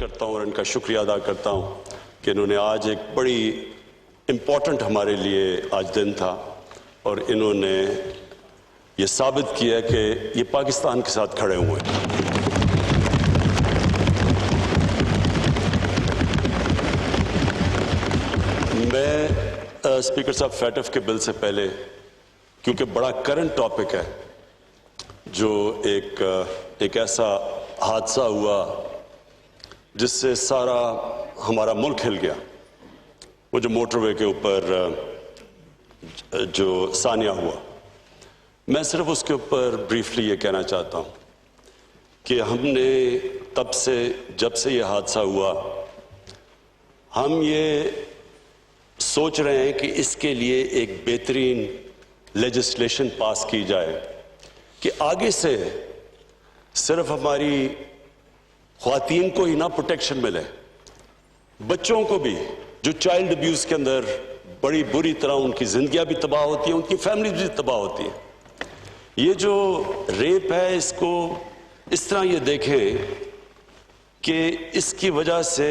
کرتا ہوں اور ان کا شکریہ ادا کرتا ہوں کہ انہوں نے آج ایک بڑی امپورٹنٹ ہمارے لیے آج دن تھا اور انہوں نے یہ ثابت کیا کہ یہ پاکستان کے ساتھ کھڑے ہوئے ہیں۔ میں اسپیکر صاحب فیٹف کے بل سے پہلے کیونکہ بڑا کرنٹ ٹاپک ہے جو ایک ایسا حادثہ ہوا جس سے سارا ہمارا ملک ہل گیا، وہ جو موٹر وے کے اوپر جو ثانیہ ہوا، میں صرف اس کے اوپر بریفلی یہ کہنا چاہتا ہوں کہ ہم نے جب سے یہ حادثہ ہوا ہم یہ سوچ رہے ہیں کہ اس کے لیے ایک بہترین لیجسلیشن پاس کی جائے کہ آگے سے صرف ہماری خواتین کو ہی نہ پروٹیکشن ملے، بچوں کو بھی جو چائلڈ ابیوز کے اندر بڑی بری طرح ان کی زندگیاں بھی تباہ ہوتی ہیں، ان کی فیملیز بھی تباہ ہوتی ہیں۔ یہ جو ریپ ہے اس کو اس طرح یہ دیکھیں کہ اس کی وجہ سے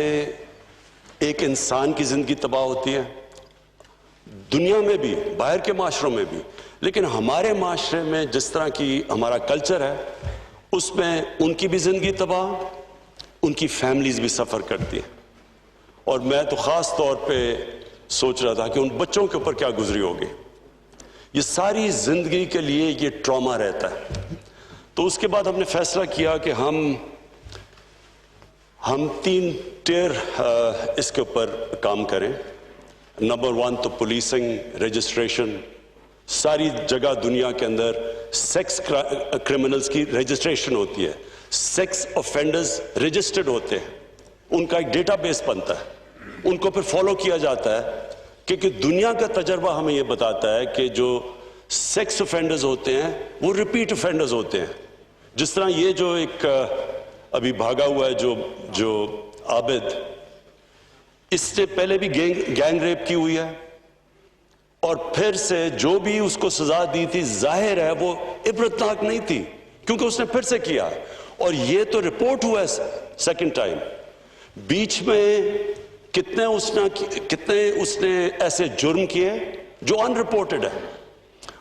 ایک انسان کی زندگی تباہ ہوتی ہے، دنیا میں بھی، باہر کے معاشروں میں بھی، لیکن ہمارے معاشرے میں جس طرح کی ہمارا کلچر ہے اس میں ان کی بھی زندگی تباہ، ان کی فیملیز بھی سفر کرتی ہیں۔ اور میں تو خاص طور پہ سوچ رہا تھا کہ ان بچوں کے اوپر کیا گزری ہوگی، یہ ساری زندگی کے لیے یہ ٹراما رہتا ہے۔ تو اس کے بعد ہم نے فیصلہ کیا کہ ہم 3 ٹیئر اس کے اوپر کام کریں۔ نمبر 1 تو پولیسنگ، رجسٹریشن، ساری جگہ دنیا کے اندر سیکس کرمنلز کی رجسٹریشن ہوتی ہے، سیکس آفینڈرز رجسٹرڈ ہوتے ہیں، ان کا ایک ڈیٹا بیس بنتا ہے، ان کو پھر فالو کیا جاتا ہے، کیونکہ دنیا کا تجربہ ہمیں یہ بتاتا ہے کہ جو سیکس آفینڈرز ہوتے ہیں وہ ریپیٹ آفینڈرز ہوتے ہیں۔ جس طرح یہ جو ایک ابھی بھاگا ہوا ہے جو عابد، اس سے پہلے بھی گینگ ریپ کی ہوئی ہے اور پھر سے جو بھی اس کو سزا دی تھی ظاہر ہے وہ عبرتناک نہیں تھی کیونکہ اس نے پھر سے کیا، اور یہ تو رپورٹ ہوا ہے سیکنڈ ٹائم۔ بیچ میں کتنے اس نے ایسے جرم کیے جو ان رپورٹڈ ہے،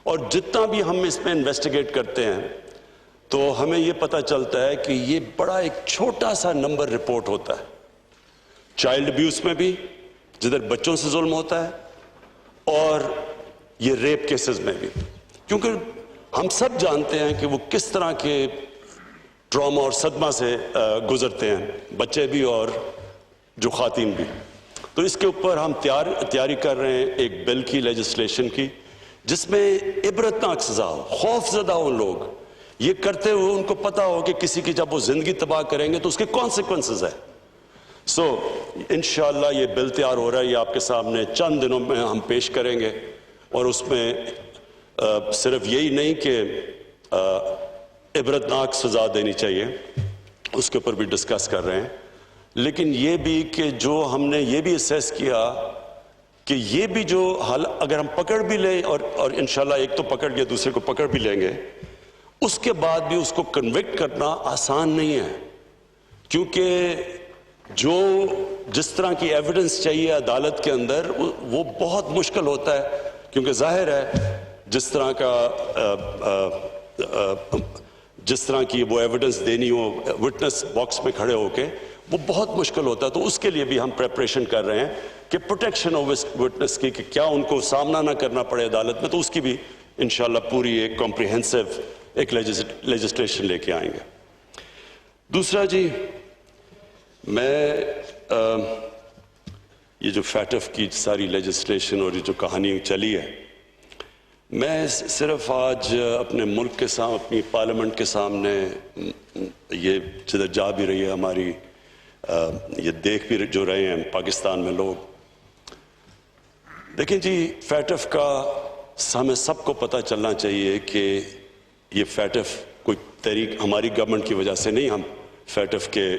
اور جتنا بھی ہم اس میں انویسٹیگیٹ کرتے ہیں تو ہمیں یہ پتہ چلتا ہے کہ یہ بڑا ایک چھوٹا سا نمبر رپورٹ ہوتا ہے، چائلڈ ابیوز میں بھی جدھر بچوں سے ظلم ہوتا ہے اور یہ ریپ کیسز میں بھی، کیونکہ ہم سب جانتے ہیں کہ وہ کس طرح کے ٹراما اور صدمہ سے گزرتے ہیں، بچے بھی اور جو خواتین بھی۔ تو اس کے اوپر ہم تیاری کر رہے ہیں ایک بل کی، لیجسلیشن کی، جس میں عبرتناک سزا ہو، خوف زدہ ہو لوگ، یہ کرتے ہوئے ان کو پتا ہو کہ کسی کی جب وہ زندگی تباہ کریں گے تو اس کے کانسیکوینسز ہیں۔ انشاءاللہ یہ بل تیار ہو رہا ہے، یہ آپ کے سامنے چند دنوں میں ہم پیش کریں گے، اور اس میں صرف یہی نہیں کہ عبرتناک سزا دینی چاہیے، اس کے اوپر بھی ڈسکس کر رہے ہیں، لیکن یہ بھی کہ جو ہم نے یہ بھی اسیس کیا کہ یہ بھی جو حال اگر ہم پکڑ بھی لیں اور انشاءاللہ ایک تو پکڑ گیا دوسرے کو پکڑ بھی لیں گے، اس کے بعد بھی اس کو کنوکٹ کرنا آسان نہیں ہے، کیونکہ جس طرح کی ایویڈنس چاہیے عدالت کے اندر وہ بہت مشکل ہوتا ہے، کیونکہ ظاہر ہے جس طرح کی وہ ایویڈنس دینی ہو وٹنس باکس میں کھڑے ہو کے، وہ بہت مشکل ہوتا ہے۔ تو اس کے لیے بھی ہم پریپریشن کر رہے ہیں کہ پروٹیکشن آف وٹنس کی، کہ کیا ان کو سامنا نہ کرنا پڑے عدالت میں، تو اس کی بھی انشاءاللہ پوری ایک کمپریہنسو ایک لیجسلیشن لے کے آئیں گے۔ دوسرا جی، میں یہ جو فیٹف کی ساری لیجسلیشن اور یہ جو کہانی چلی ہے، میں صرف آج اپنے ملک کے سامنے، اپنی پارلیمنٹ کے سامنے، یہ جدھر جا بھی رہی ہے ہماری، یہ دیکھ بھی جو رہے ہیں پاکستان میں لوگ، دیکھیں جی، فیٹف کا ہمیں سب کو پتہ چلنا چاہیے کہ یہ فیٹف کوئی تحریک ہماری گورنمنٹ کی وجہ سے نہیں، ہم فیٹف کے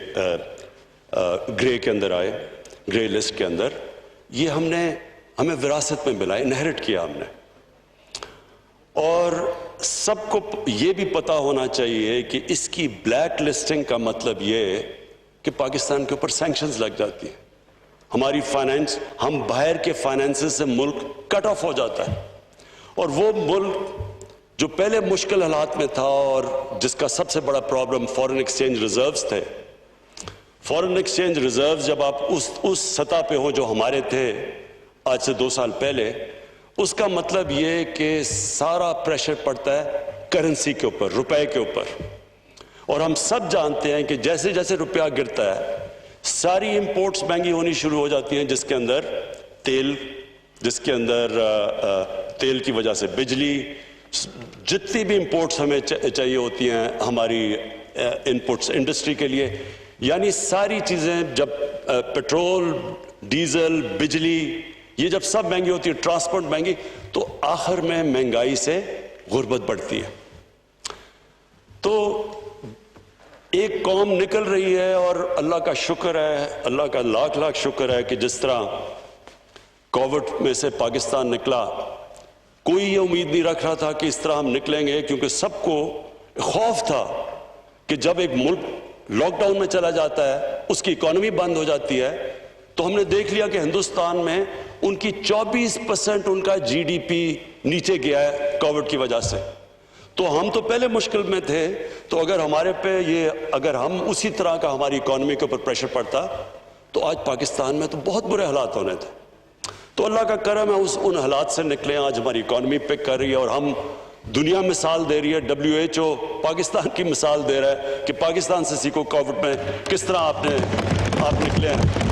گرے کے اندر آئے، گرے لسٹ کے اندر، یہ ہمیں وراثت میں ملا، انہیرٹ کیا ہم نے، اور سب کو یہ بھی پتہ ہونا چاہیے کہ اس کی بلیک لسٹنگ کا مطلب یہ کہ پاکستان کے اوپر سینکشنز لگ جاتی ہیں، ہماری فائنینس، ہم باہر کے فائنینسز سے ملک کٹ آف ہو جاتا ہے، اور وہ ملک جو پہلے مشکل حالات میں تھا اور جس کا سب سے بڑا پرابلم فورن ایکسچینج ریزروز تھے، فورن ایکسچینج ریزروز جب آپ اس سطح پہ ہوں جو ہمارے تھے آج سے 2 سال پہلے، اس کا مطلب یہ کہ سارا پریشر پڑتا ہے کرنسی کے اوپر، روپے کے اوپر، اور ہم سب جانتے ہیں کہ جیسے جیسے روپیہ گرتا ہے ساری امپورٹس مہنگی ہونی شروع ہو جاتی ہیں، جس کے اندر تیل، جس کے اندر تیل کی وجہ سے بجلی، جتنی بھی امپورٹس ہمیں چاہیے ہوتی ہیں ہماری انپٹس انڈسٹری کے لیے، یعنی ساری چیزیں جب پیٹرول، ڈیزل، بجلی، یہ جب سب مہنگی ہوتی ہے، ٹرانسپورٹ مہنگی، تو آخر میں مہنگائی سے غربت بڑھتی ہے۔ تو ایک قوم نکل رہی ہے، اور اللہ کا شکر ہے، اللہ کا لاکھ لاکھ شکر ہے کہ جس طرح کووڈ میں سے پاکستان نکلا، کوئی یہ امید نہیں رکھ رہا تھا کہ اس طرح ہم نکلیں گے، کیونکہ سب کو خوف تھا کہ جب ایک ملک لاک ڈاؤن میں چلا جاتا ہے، اس کی اکانومی بند ہو جاتی ہے، تو ہم نے دیکھ لیا کہ ہندوستان میں ان کی 24% ان کا جی ڈی پی نیچے گیا ہے کووڈ کی وجہ سے۔ تو ہم تو پہلے مشکل میں تھے، تو اگر ہمارے پہ اگر ہم اسی طرح کا ہماری اکانومی کے اوپر پریشر پڑتا تو آج پاکستان میں تو بہت برے حالات ہونے تھے۔ تو اللہ کا کرم ہے ان حالات سے نکلے، آج ہماری اکانومی پک کر رہی ہے، اور ہم دنیا مثال دے رہی ہے، WHO پاکستان کی مثال دے رہا ہے کہ پاکستان سے سیکھو کووڈ میں کس طرح آپ نکلے ہیں۔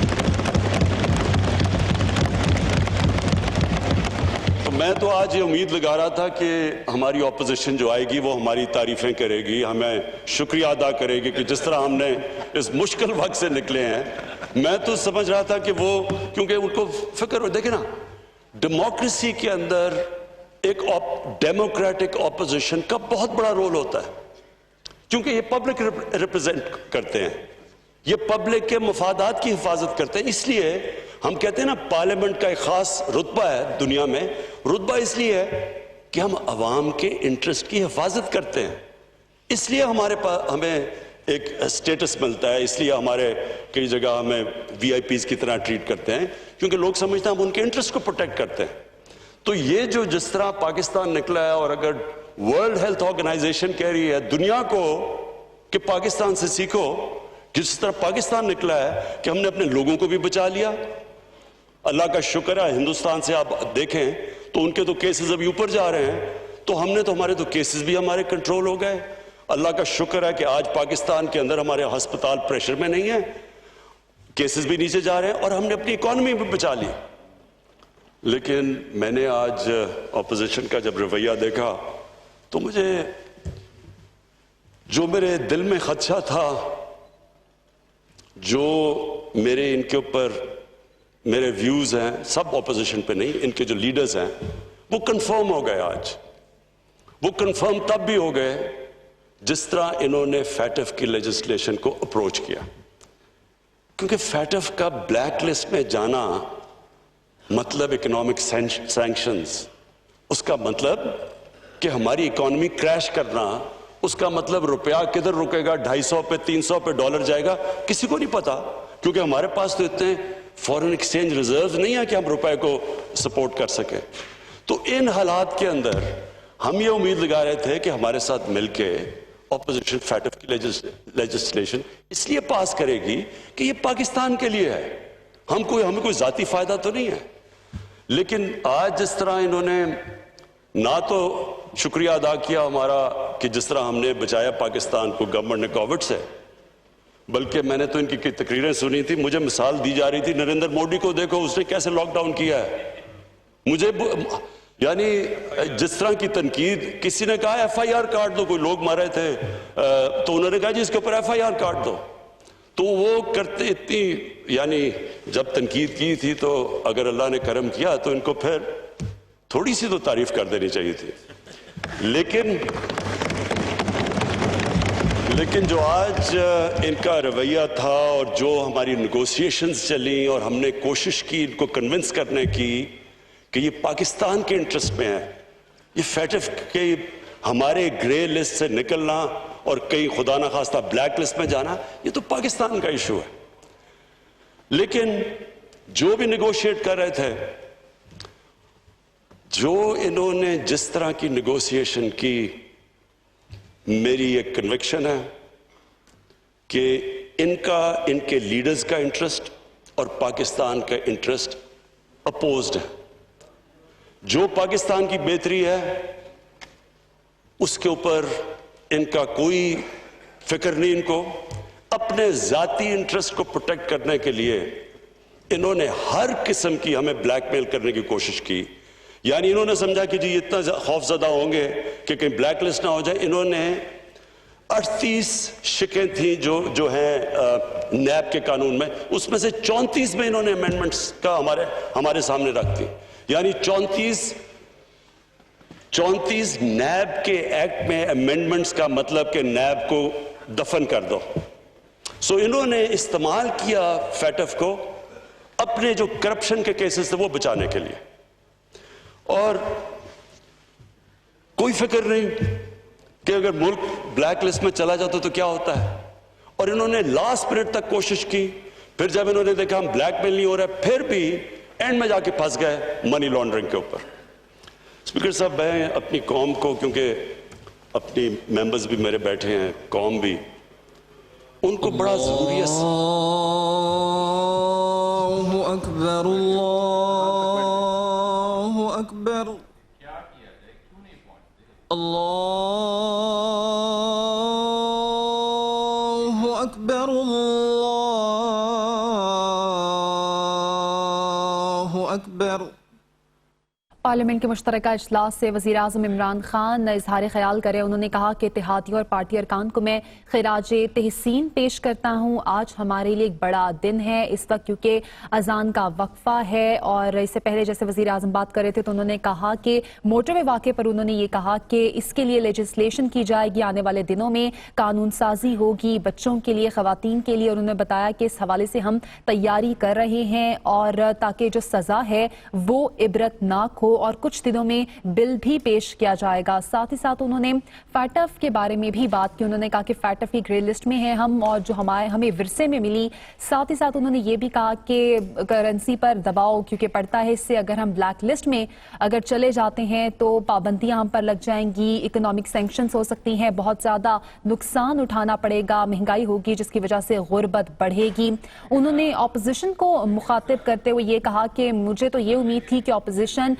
تو میں تو آج یہ امید لگا رہا تھا کہ ہماری اپوزیشن جو آئے گی وہ ہماری تعریفیں کرے گی، ہمیں شکریہ ادا کرے گی کہ جس طرح ہم نے اس مشکل وقت سے نکلے ہیں۔ میں تو سمجھ رہا تھا کہ وہ، کیونکہ ان کو فکر ہو، دیکھیں نا، ڈیموکریسی کے اندر ایک ڈیموکریٹک اپوزیشن کا بہت بڑا رول ہوتا ہے، کیونکہ یہ پبلک ریپرزینٹ کرتے ہیں، یہ پبلک کے مفادات کی حفاظت کرتے ہیں۔ اس لیے ہم کہتے ہیں نا، پارلیمنٹ کا ایک خاص رتبہ ہے دنیا میں، رتبہ اس لیے ہے کہ ہم عوام کے انٹرسٹ کی حفاظت کرتے ہیں، اس لیے ہمارے پاس ہمیں ایک سٹیٹس ملتا ہے، اس لیے ہمارے کئی جگہ ہمیں VIP کی طرح ٹریٹ کرتے ہیں، کیونکہ لوگ سمجھتے ہیں ہم ان کے انٹرسٹ کو پروٹیکٹ کرتے ہیں۔ تو یہ جو جس طرح پاکستان نکلا ہے، اور اگر ورلڈ ہیلتھ آرگنائزیشن کہہ رہی ہے دنیا کو کہ پاکستان سے سیکھو، جس طرح پاکستان نکلا ہے کہ ہم نے اپنے لوگوں کو بھی بچا لیا۔ اللہ کا شکر ہے، ہندوستان سے آپ دیکھیں تو ان کے تو کیسز ابھی اوپر جا رہے ہیں، تو ہم نے تو ہمارے تو کیسز بھی ہمارے کنٹرول ہو گئے۔ اللہ کا شکر ہے کہ آج پاکستان کے اندر ہمارے ہسپتال پریشر میں نہیں ہیں، کیسز بھی نیچے جا رہے ہیں، اور ہم نے اپنی اکانومی بھی بچا لی۔ لیکن میں نے آج اپوزیشن کا جب رویہ دیکھا تو مجھے جو میرے دل میں خدشہ تھا، جو میرے ان کے اوپر میرے ویوز ہیں، سب اپوزیشن پہ نہیں، ان کے جو لیڈرز ہیں، وہ کنفرم ہو گئے۔ آج وہ کنفرم تب بھی ہو گئے جس طرح انہوں نے فیٹف کی لیجسلیشن کو اپروچ کیا، کیونکہ فیٹف کا بلیک لسٹ میں جانا مطلب اکنامک سینکشنز، اس کا مطلب کہ ہماری اکانومی کریش کرنا، اس کا مطلب روپیہ کدھر رکے گا، 250 پہ 300 پہ ڈالر جائے گا، کسی کو نہیں پتا، کیونکہ ہمارے پاس تو اتنے فورن ایکسچینج ریزروز نہیں ہے کہ ہم روپے کو سپورٹ کر سکیں۔ تو ان حالات کے اندر ہم یہ امید لگا رہے تھے کہ ہمارے ساتھ مل کے اپوزیشن فیٹف کی لیجسلیشن اس لیے پاس کرے گی کہ یہ پاکستان کے لیے ہے، ہمیں کوئی ذاتی فائدہ تو نہیں ہے۔ لیکن آج جس طرح انہوں نے نہ تو شکریہ ادا کیا ہمارا کہ جس طرح ہم نے بچایا پاکستان کو گورنمنٹ نے کووڈ سے، بلکہ میں نے تو ان کی کئی تقریریں سنی تھی، مجھے مثال دی جا رہی تھی نریندر مودی کو دیکھو اس نے کیسے لاک ڈاؤن کیا ہے۔ مجھے یعنی جس طرح کی تنقید، کسی نے کہا FIR کاٹ دو، کوئی لوگ مارے تھے تو انہوں نے کہا جی اس کے اوپر FIR کاٹ دو، تو وہ کرتے اتنی، یعنی جب تنقید کی تھی تو اگر اللہ نے کرم کیا تو ان کو پھر تھوڑی سی تو تعریف کر دینی چاہیے تھی۔ لیکن جو آج ان کا رویہ تھا اور جو ہماری نیگوسیشنز چلیں اور ہم نے کوشش کی ان کو کنونس کرنے کی کہ یہ پاکستان کے انٹرسٹ میں ہے، یہ فیٹف کے ہمارے گرے لسٹ سے نکلنا اور کہیں خدا نخواستہ بلیک لسٹ میں جانا، یہ تو پاکستان کا ایشو ہے. لیکن جو بھی نیگوشیٹ کر رہے تھے، جو انہوں نے جس طرح کی نیگوشیشن کی، میری ایک کنوکشن ہے کہ ان کے لیڈرز کا انٹرسٹ اور پاکستان کا انٹرسٹ اپوزڈ ہے. جو پاکستان کی بہتری ہے اس کے اوپر ان کا کوئی فکر نہیں. ان کو اپنے ذاتی انٹرسٹ کو پروٹیکٹ کرنے کے لیے انہوں نے ہر قسم کی ہمیں بلیک میل کرنے کی کوشش کی. یعنی انہوں نے سمجھا کہ جی اتنا خوف زدہ ہوں گے کہ کہیں بلیک لسٹ نہ ہو جائے. انہوں نے 38 شکیں تھیں جو ہیں نیب کے قانون میں، اس میں سے 34 میں انہوں نے امینڈمنٹس کا ہمارے سامنے رکھ دی. یعنی 34 نیب کے ایکٹ میں امینڈمنٹس کا مطلب کہ نیب کو دفن کر دو. سو انہوں نے استعمال کیا فیٹف کو اپنے جو کرپشن کے کیسز تھے وہ بچانے کے لیے، اور کوئی فکر نہیں کہ اگر ملک بلیک لسٹ میں چلا جاتا تو کیا ہوتا ہے. اور انہوں نے لاسٹ منٹ تک کوشش کی. پھر جب انہوں نے دیکھا ہم بلیک میل نہیں ہو رہا، پھر بھی اینڈ میں جا کے پھنس گئے منی لانڈرنگ کے اوپر. اسپیکر صاحب، میں اپنی قوم کو، کیونکہ اپنی ممبرز بھی میرے بیٹھے ہیں، قوم بھی، ان کو بڑا ضروری ہے. اللہ اکبر، اللہ اکبر، اللہ اکبر، اللہ اکبر. پارلیمنٹ کے مشترکہ اجلاس سے وزیر اعظم عمران خان اظہار خیال کرے. انہوں نے کہا کہ اتحادیوں اور پارٹی ارکان کو میں خراج تحسین پیش کرتا ہوں. آج ہمارے لیے ایک بڑا دن ہے اس وقت، کیونکہ اذان کا وقفہ ہے. اور اس سے پہلے جیسے وزیر اعظم بات کر رہے تھے تو انہوں نے کہا کہ موٹر وے واقعے پر انہوں نے یہ کہا کہ اس کے لیے لیجسلیشن کی جائے گی. آنے والے دنوں میں قانون سازی ہوگی بچوں کے لیے، خواتین کے لیے. اور انہوں نے بتایا کہ اس حوالے سے ہم تیاری کر رہے ہیں، اور تاکہ جو سزا ہے وہ عبرتناک ہو، اور کچھ دنوں میں بل بھی پیش کیا جائے گا. ساتھ ہی ساتھ انہوں نے فیٹف کے بارے میں بھی بات کی. انہوں نے کہا کہ فیٹف کی گرے لسٹ میں ہے ہم، اور جو ہمیں ورثے میں ملی. ساتھ ہی ساتھ انہوں نے یہ بھی کہا کہ کرنسی پر دباؤ کیونکہ پڑتا ہے، اس سے اگر ہم بلیک لسٹ میں اگر چلے جاتے ہیں تو پابندیاں ہم پر لگ جائیں گی، اکنامک سینکشنز ہو سکتی ہیں، بہت زیادہ نقصان اٹھانا پڑے گا، مہنگائی ہوگی جس کی وجہ سے غربت بڑھے گی. انہوں نے اپوزیشن کو مخاطب کرتے ہوئے یہ کہا کہ مجھے تو یہ امید تھی کہ اپوزیشن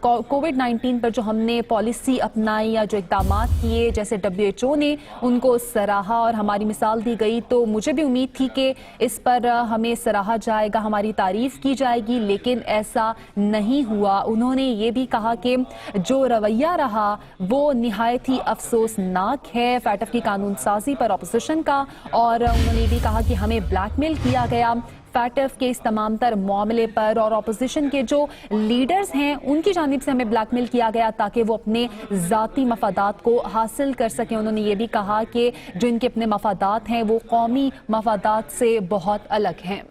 کووڈ-19 پر جو ہم نے پالیسی اپنائی یا جو اقدامات کیے، جیسے WHO نے ان کو سراہا اور ہماری مثال دی گئی، تو مجھے بھی امید تھی کہ اس پر ہمیں سراہا جائے گا، ہماری تعریف کی جائے گی، لیکن ایسا نہیں ہوا. انہوں نے یہ بھی کہا کہ جو رویہ رہا وہ نہایت ہی افسوسناک ہے فیٹف کی قانون سازی پر اپوزیشن کا. اور انہوں نے یہ بھی کہا کہ ہمیں بلیک میل کیا گیا فیٹف کے اس تمام تر معاملے پر، اور اپوزیشن کے جو لیڈرز ہیں ان کی جانب سے ہمیں بلیک میل کیا گیا تاکہ وہ اپنے ذاتی مفادات کو حاصل کر سکیں. انہوں نے یہ بھی کہا کہ جو ان کے اپنے مفادات ہیں وہ قومی مفادات سے بہت الگ ہیں.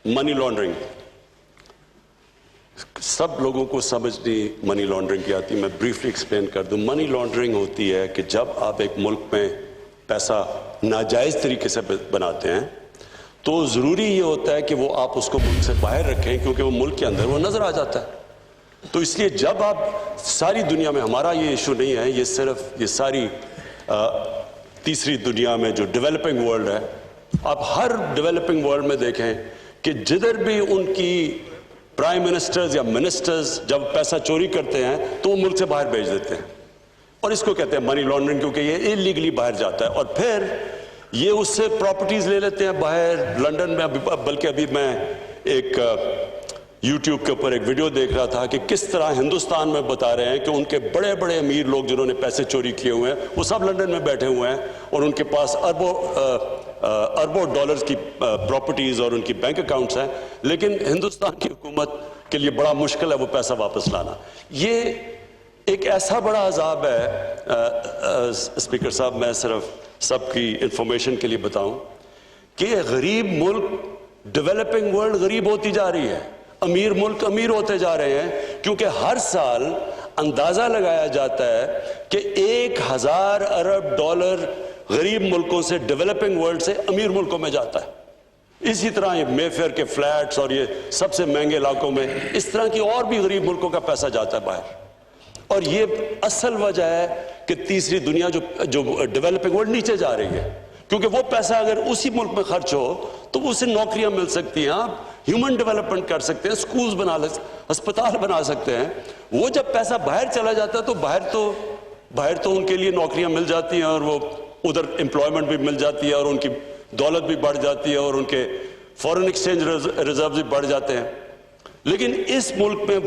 منی لانڈرنگ سب لوگوں کو سمجھنی منی لانڈرنگ کی آتی. میں بریفلی ایکسپلین کر دوں. منی لانڈرنگ ہوتی ہے کہ جب آپ ایک ملک میں پیسہ ناجائز طریقے سے بناتے ہیں تو ضروری یہ ہوتا ہے کہ وہ آپ اس کو ملک سے باہر رکھیں، کیونکہ وہ ملک کے اندر وہ نظر آ جاتا ہے. تو اس لیے جب آپ ساری دنیا میں، ہمارا یہ ایشو نہیں ہے، یہ صرف یہ ساری تیسری دنیا میں جو ڈیولپنگ ورلڈ ہے، آپ ہر ڈیولپنگ ورلڈ میں دیکھیں کہ جدھر بھی ان کی پرائم منسٹرز یا منسٹرز جب پیسہ چوری کرتے ہیں تو وہ ملک سے باہر بھیج دیتے ہیں، اور اس کو کہتے ہیں منی لانڈرنگ، کیونکہ یہ انلیگلی باہر جاتا ہے. اور پھر یہ اس سے پراپرٹیز لے لیتے ہیں باہر لنڈن میں. بلکہ ابھی میں ایک یوٹیوب کے اوپر ایک ویڈیو دیکھ رہا تھا کہ کس طرح ہندوستان میں بتا رہے ہیں کہ ان کے بڑے بڑے امیر لوگ جنہوں نے پیسے چوری کیے ہوئے ہیں وہ سب لنڈن میں بیٹھے ہوئے ہیں، اور ان کے پاس اربوں ڈالرز کی پراپرٹیز اور ان کی بینک اکاؤنٹس ہیں، لیکن ہندوستان کی حکومت کے لیے بڑا مشکل ہے وہ پیسہ واپس لانا. یہ ایک ایسا بڑا عذاب ہے. اسپیکر صاحب، میں صرف سب کی انفارمیشن کے لیے بتاؤں کہ غریب ملک، ڈیولپنگ ورلڈ غریب ہوتی جا رہی ہے. امیر ملک امیر ہوتے جا رہے ہیں کیونکہ ہر سال اندازہ لگایا جاتا ہے کہ 1000 ارب ڈالر غریب ملکوں سے ڈیولپنگ ورلڈ سے امیر ملکوں میں جاتا ہے. اسی طرح یہ مے فیئر کے فلیٹس اور یہ سب سے مہنگے علاقوں میں اس طرح کی اور بھی غریب ملکوں کا پیسہ جاتا ہے باہر. اور یہ اصل وجہ ہے کہ تیسری دنیا جو ڈیولپنگ ورلڈ نیچے جا رہی ہے, کیونکہ وہ پیسہ اگر اسی ملک میں خرچ ہو تو اسے نوکریاں مل سکتی ہیں, آپ ہیومن ڈیولپمنٹ کر سکتے ہیں, سکولز بنا ہسپتال بنا سکتے ہیں. وہ جب پیسہ باہر چلا جاتا ہے تو باہر تو ان کے لیے نوکریاں مل جاتی ہیں اور وہ ادھر امپلائمنٹ بھی مل جاتی ہے اور ان کی دولت بھی بڑھ جاتی ہے اور ان کے فورن ایکسچینج ریزرو بھی بڑھ جاتے ہیں. لیکن اس ملک میں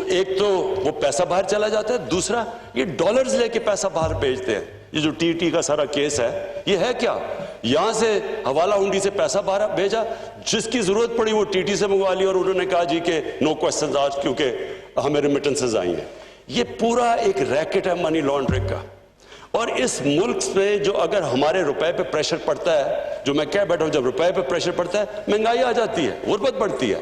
ایک تو وہ پیسہ باہر چلا جاتا ہے, دوسرا یہ ڈالرز لے کے پیسہ باہر بھیجتے ہیں. یہ جو ٹی کا سارا کیس ہے یہ ہے کیا, یہاں سے حوالہ ہنڈی سے پیسہ باہر بھیجا, جس کی ضرورت پڑی وہ ٹی سے منگوا لی اور انہوں نے کہا جی کہ نو کوسچنز آج کیونکہ ہمیں ریمیٹنسز آئی ہیں. یہ پورا ایک ریکٹ ہے منی لانڈرنگ کا. اور اس ملک میں جو اگر ہمارے روپے پہ پریشر پڑتا ہے, جو میں کہہ بیٹھا ہوں, جب روپے پہ پریشر پڑتا ہے مہنگائی آ جاتی ہے, غربت بڑھتی ہے.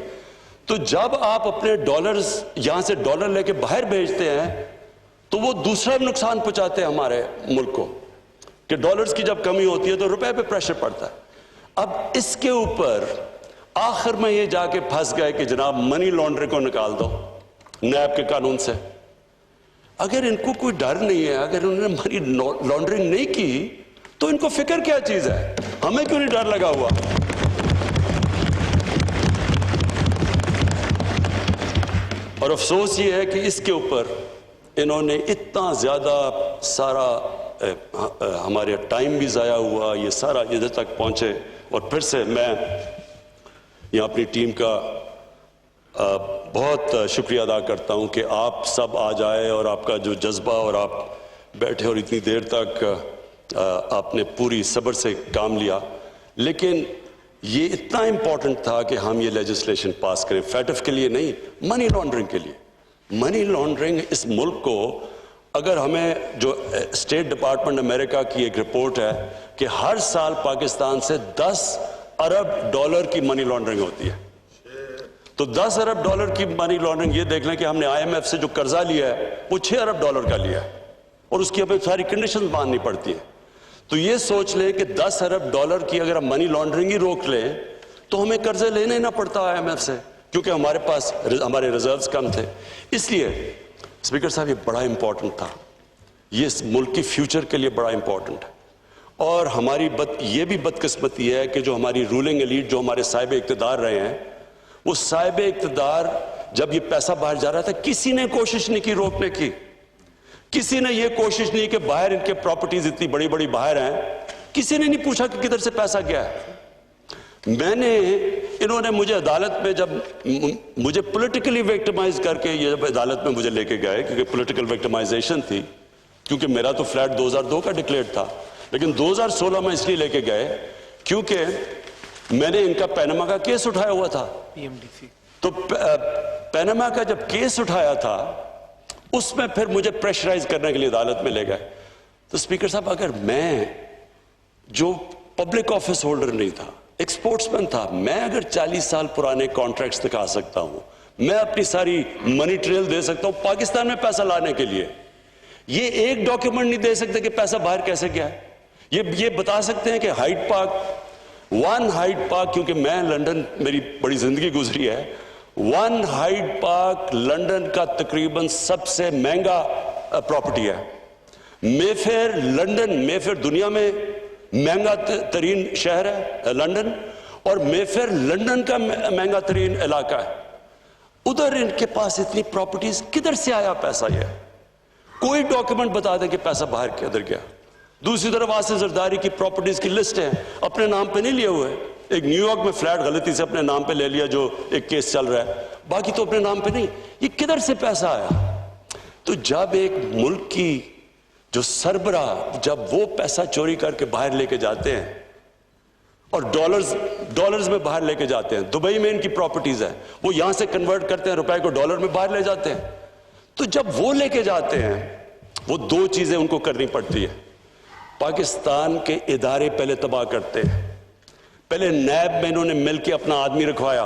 تو جب آپ اپنے ڈالرز یہاں سے ڈالر لے کے باہر بھیجتے ہیں تو وہ دوسرا نقصان پہنچاتے ہیں ہمارے ملک کو, کہ ڈالرز کی جب کمی ہوتی ہے تو روپے پہ پریشر پڑتا ہے. اب اس کے اوپر آخر میں یہ جا کے پھنس گئے کہ جناب منی لانڈرنگ کو نکال دو نیب کے قانون سے. اگر ان کو کوئی ڈر نہیں ہے, اگر انہوں نے منی لانڈرنگ نہیں کی تو ان کو فکر کیا چیز ہے, ہمیں کیوں نہیں ڈر لگا ہوا؟ اور افسوس یہ ہے کہ اس کے اوپر انہوں نے اتنا زیادہ سارا ہمارے ٹائم بھی ضائع ہوا, یہ سارا ادھر تک پہنچے. اور پھر سے میں یہاں اپنی ٹیم کا بہت شکریہ ادا کرتا ہوں کہ آپ سب آج آئے اور آپ کا جو جذبہ, اور آپ بیٹھے اور اتنی دیر تک آپ نے پوری صبر سے کام لیا. لیکن یہ اتنا امپورٹنٹ تھا کہ ہم یہ لیجسلیشن پاس کریں, فیٹف کے لیے نہیں, منی لانڈرنگ کے لیے. منی لانڈرنگ اس ملک کو, اگر ہمیں جو اسٹیٹ ڈپارٹمنٹ امریکہ کی ایک رپورٹ ہے کہ ہر سال پاکستان سے 10 ارب ڈالر کی منی لانڈرنگ ہوتی ہے, تو 10 ارب ڈالر کی منی لانڈرنگ, یہ دیکھ لیں کہ ہم نے IMF سے جو قرضہ لیا ہے وہ 6 ارب ڈالر کا لیا ہے اور اس کی ہمیں ساری کنڈیشنز ماننی پڑتی ہیں. تو یہ سوچ لیں کہ 10 ارب ڈالر کی اگر ہم منی لانڈرنگ ہی روک لیں تو ہمیں قرضے لینے نہ پڑتا IMF سے, کیونکہ ہمارے پاس ہمارے ریزروز کم تھے. اس لیے اسپیکر صاحب یہ بڑا امپورٹنٹ تھا, یہ اس ملک کی فیوچر کے لیے بڑا امپورٹنٹ ہے. اور ہماری یہ بھی بدقسمتی ہے کہ جو ہماری رولنگ ایلیٹ, جو ہمارے صاحب اقتدار رہے ہیں, وہ صاحب اقتدار جب یہ پیسہ باہر جا رہا تھا کسی نے کوشش نہیں کی روکنے کی. کسی نے یہ کوشش نہیں کہ باہر ان کے پراپرٹیز اتنی بڑی بڑی باہر ہیں, کسی نے نہیں پوچھا کہ کدھر سے پیسہ گیا ہے. انہوں نے مجھے عدالت میں, جب مجھے پولیٹیکلی وکٹمائز کر کے یہ جب عدالت میں مجھے لے کے گئے, کیونکہ پولیٹیکل وکٹمائزیشن تھی, کیونکہ میرا تو فلیٹ 2002 کا ڈکلیئر تھا, لیکن 2016 میں اس لیے لے کے گئے کیونکہ میں نے ان کا پیناما کا کیس اٹھایا ہوا تھا. تو پیناما کا جب کیس اٹھایا تھا اس میں پھر مجھے پریشرائز کرنے کے لیے عدالت میں لے گئے. تو اسپیکر صاحب, اگر میں جو پبلک آفس ہولڈر نہیں تھا, ایکسپورٹس مین تھا, میں اگر 40 سال پرانے کانٹریکٹس دکھا سکتا ہوں, میں اپنی ساری منی ٹریل دے سکتا ہوں پاکستان میں پیسہ لانے کے لیے, یہ ایک ڈاکیومنٹ نہیں دے سکتے کہ پیسہ باہر کیسے گیا ہے. یہ بتا سکتے ہیں کہ ہائیڈ پارک, کیونکہ میں لنڈن, میری بڑی زندگی گزری ہے, 1 ہائیڈ پارک لنڈن کا تقریباً سب سے مہنگا پراپرٹی ہے. مے فیئر دنیا میں مہنگا ترین شہر ہے لنڈن, اور مے فیئر لنڈن کا مہنگا ترین علاقہ ہے. ادھر ان کے پاس اتنی پراپرٹیز, کدھر سے آیا پیسہ؟ یہ کوئی ڈاکیومنٹ بتا دیں کہ پیسہ باہر کدھر گیا. دوسری طرف آصف زرداری کی پراپرٹیز کی لسٹ ہے, اپنے نام پہ نہیں لیے ہوئے. ایک نیو یارک میں فلیٹ غلطی سے اپنے نام پہ لے لیا جو ایک کیس چل رہا ہے, باقی تو اپنے نام پہ نہیں. یہ کدھر سے پیسہ آیا؟ تو جب ایک ملک کی جو سربراہ جب وہ پیسہ چوری کر کے باہر لے کے جاتے ہیں اور ڈالرز میں باہر لے کے جاتے ہیں, دبئی میں ان کی پراپرٹیز ہے, وہ یہاں سے کنورٹ کرتے ہیں, روپے کو ڈالر میں باہر لے جاتے ہیں. تو جب وہ لے کے جاتے ہیں, وہ 2 چیزیں ان کو کرنی پڑتی ہے. پاکستان کے ادارے پہلے تباہ کرتے ہیں. پہلے نیب میں انہوں نے مل کے اپنا آدمی رکھوایا,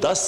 10